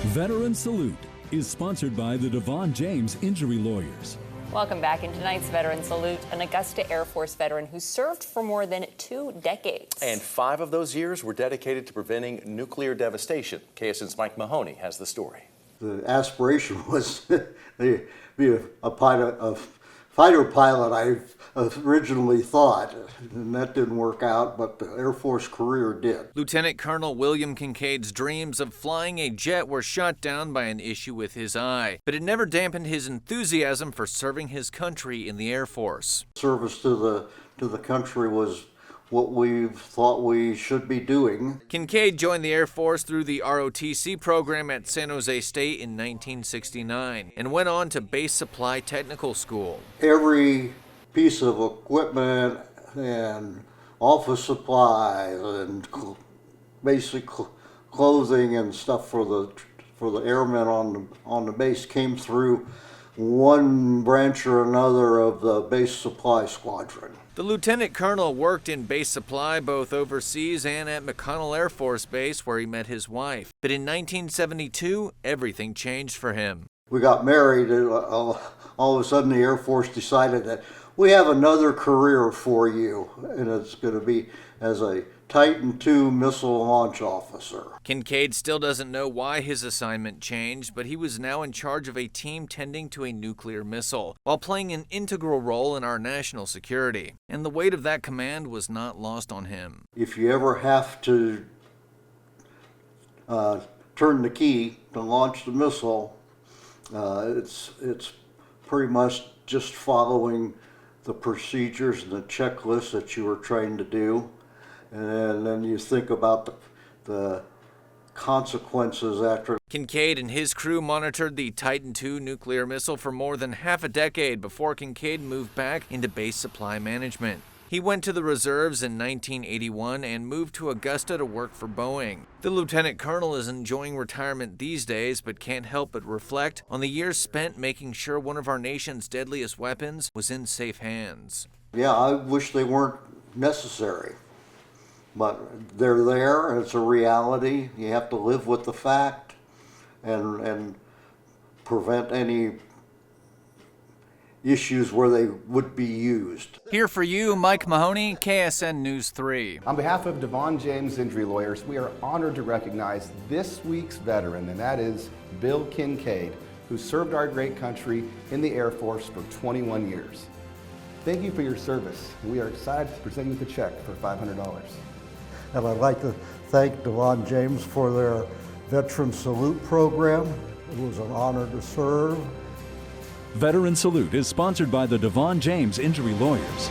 Veteran Salute is sponsored by the Devon James Injury Lawyers. Welcome back. In tonight's Veteran Salute, an Augusta Air Force veteran who served for more than 2 decades. And 5 of those years were dedicated to preventing nuclear devastation. KSN's Mike Mahoney has the story. The aspiration was to be a fighter pilot, I originally thought, and that didn't work out, but the Air Force career did. Lieutenant Colonel William Kincaid's dreams of flying a jet were shot down by an issue with his eye, but it never dampened his enthusiasm for serving his country in the Air Force. Service to the country was what we thought we should be doing. Kincaid joined the Air Force through the ROTC program at San Jose State in 1969 and went on to Base Supply Technical School. Every piece of equipment and office supplies and basic clothing and stuff for the airmen on the base came through one branch or another of the Base Supply Squadron. The lieutenant colonel worked in base supply both overseas and at McConnell Air Force Base, where he met his wife. But in 1972, everything changed for him. We got married, and all of a sudden the Air Force decided that we have another career for you, and it's going to be as a Titan II missile launch officer. Kincaid still doesn't know why his assignment changed, but he was now in charge of a team tending to a nuclear missile, while playing an integral role in our national security. And the weight of that command was not lost on him. If you ever have to turn the key to launch the missile, it's pretty much just following the procedures and the checklist that you were trained to do. And then you think about the consequences after. Kincaid and his crew monitored the Titan II nuclear missile for more than half a decade before Kincaid moved back into base supply management. He went to the reserves in 1981 and moved to Augusta to work for Boeing. The lieutenant colonel is enjoying retirement these days, but can't help but reflect on the years spent making sure one of our nation's deadliest weapons was in safe hands. Yeah, I wish they weren't necessary. But they're there, and it's a reality. You have to live with the fact and prevent any issues where they would be used. Here for you, Mike Mahoney, KSN News 3. On behalf of Devon James Injury Lawyers, we are honored to recognize this week's veteran, and that is Bill Kincaid, who served our great country in the Air Force for 21 years. Thank you for your service. We are excited to present you the check for $500. And I'd like to thank Devon James for their Veteran Salute program. It was an honor to serve. Veteran Salute is sponsored by the Devon James Injury Lawyers.